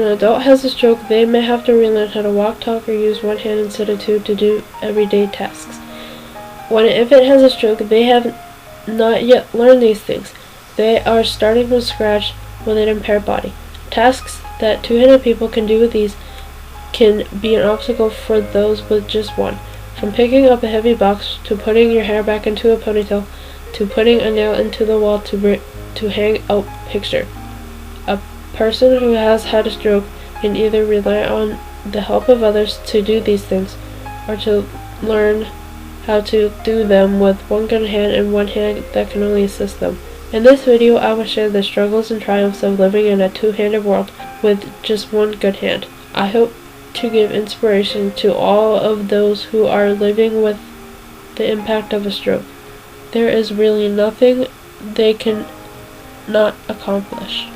When an adult has a stroke, they may have to relearn how to walk, talk, or use one hand instead of two to do everyday tasks. When an infant has a stroke, they have not yet learned these things. They are starting from scratch with an impaired body. Tasks that two-handed people can do with ease can be an obstacle for those with just one. From picking up a heavy box, to putting your hair back into a ponytail, to putting a nail into the wall to hang a picture. A person who has had a stroke can either rely on the help of others to do these things, or to learn how to do them with one good hand and one hand that can only assist them. In this video, I will share the struggles and triumphs of living in a two-handed world with just one good hand. I hope to give inspiration to all of those who are living with the impact of a stroke. There is really nothing they can not accomplish.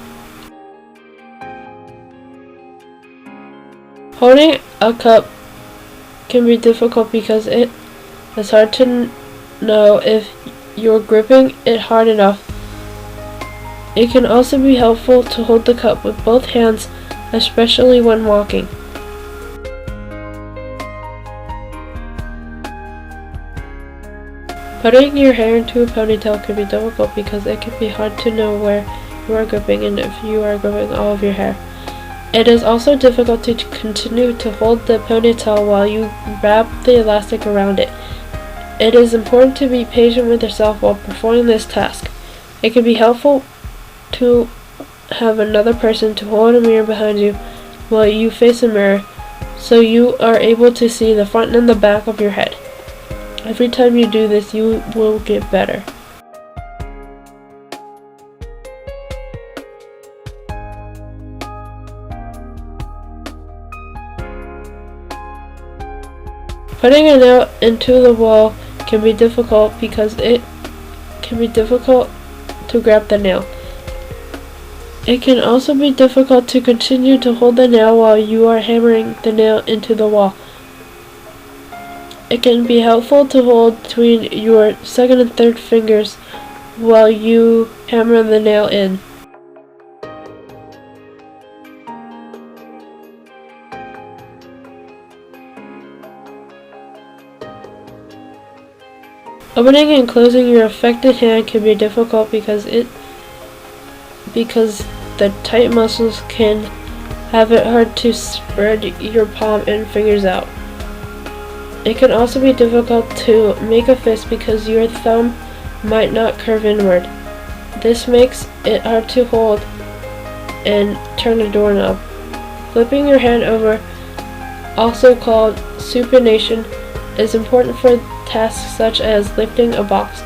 Holding a cup can be difficult because it is hard to know if you're gripping it hard enough. It can also be helpful to hold the cup with both hands, especially when walking. Putting your hair into a ponytail can be difficult because it can be hard to know where you are gripping and if you are gripping all of your hair. It is also difficult to continue to hold the ponytail while you wrap the elastic around it. It is important to be patient with yourself while performing this task. It can be helpful to have another person to hold a mirror behind you while you face a mirror, so you are able to see the front and the back of your head. Every time you do this, you will get better. Putting a nail into the wall can be difficult because it can be difficult to grab the nail. It can also be difficult to continue to hold the nail while you are hammering the nail into the wall. It can be helpful to hold between your second and third fingers while you hammer the nail in. Opening and closing your affected hand can be difficult because the tight muscles can have it hard to spread your palm and fingers out. It can also be difficult to make a fist because your thumb might not curve inward. This makes it hard to hold and turn a doorknob. Flipping your hand over, also called supination, is important for tasks such as lifting a box.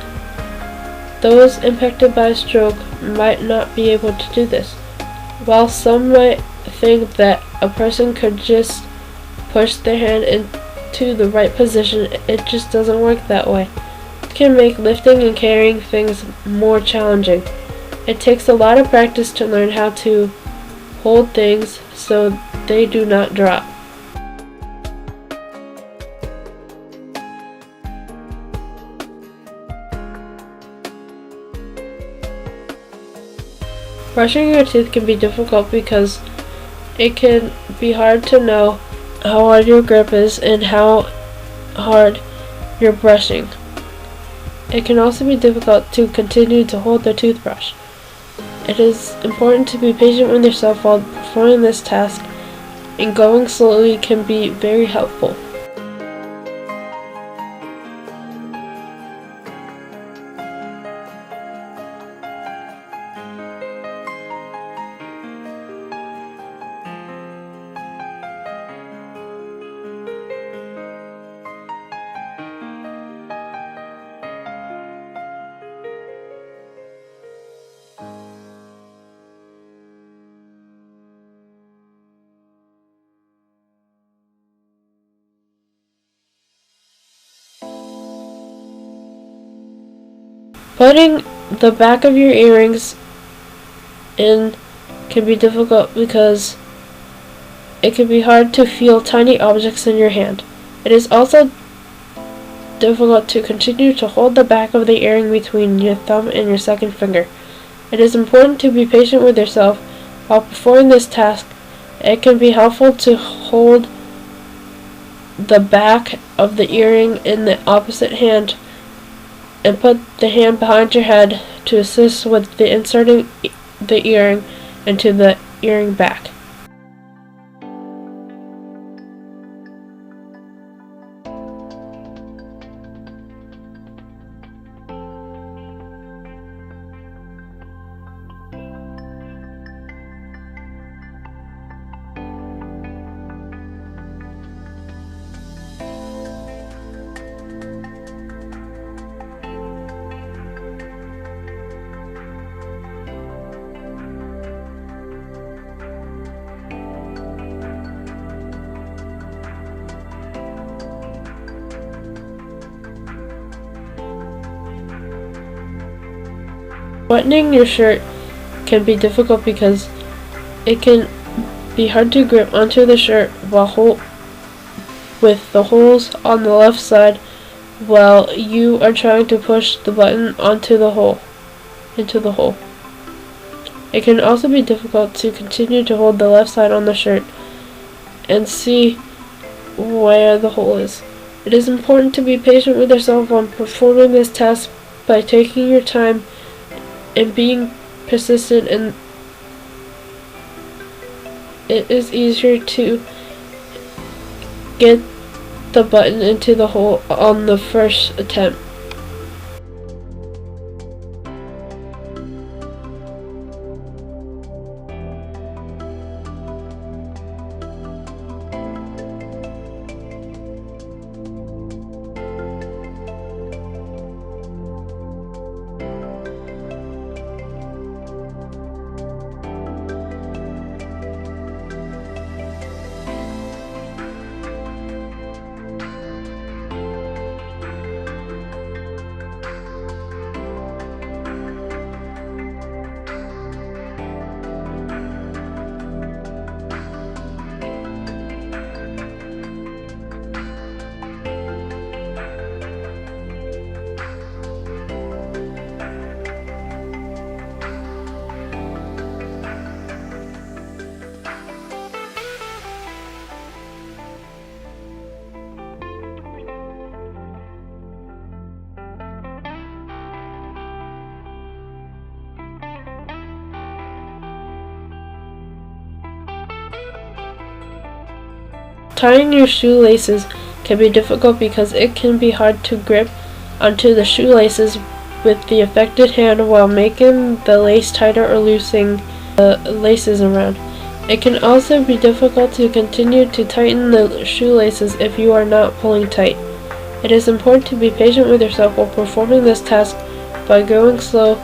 Those impacted by a stroke might not be able to do this. While some might think that a person could just push their hand into the right position, it just doesn't work that way. It can make lifting and carrying things more challenging. It takes a lot of practice to learn how to hold things so they do not drop. Brushing your teeth can be difficult because it can be hard to know how hard your grip is and how hard you're brushing. It can also be difficult to continue to hold the toothbrush. It is important to be patient with yourself while performing this task, and going slowly can be very helpful. Putting the back of your earrings in can be difficult because it can be hard to feel tiny objects in your hand. It is also difficult to continue to hold the back of the earring between your thumb and your second finger. It is important to be patient with yourself while performing this task, It can be helpful to hold the back of the earring in the opposite hand and put the hand behind your head to assist with the inserting the earring into the earring back. Buttoning your shirt can be difficult because it can be hard to grip onto the shirt with the holes on the left side while you are trying to push the button into the hole. It can also be difficult to continue to hold the left side on the shirt and see where the hole is. It is important to be patient with yourself when performing this task by taking your time and being persistent, and it is easier to get the button into the hole on the first attempt. Tying your shoelaces can be difficult because it can be hard to grip onto the shoelaces with the affected hand while making the lace tighter or loosening the laces around. It can also be difficult to continue to tighten the shoelaces if you are not pulling tight. It is important to be patient with yourself while performing this task. By going slow,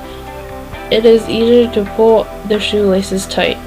it is easier to pull the shoelaces tight.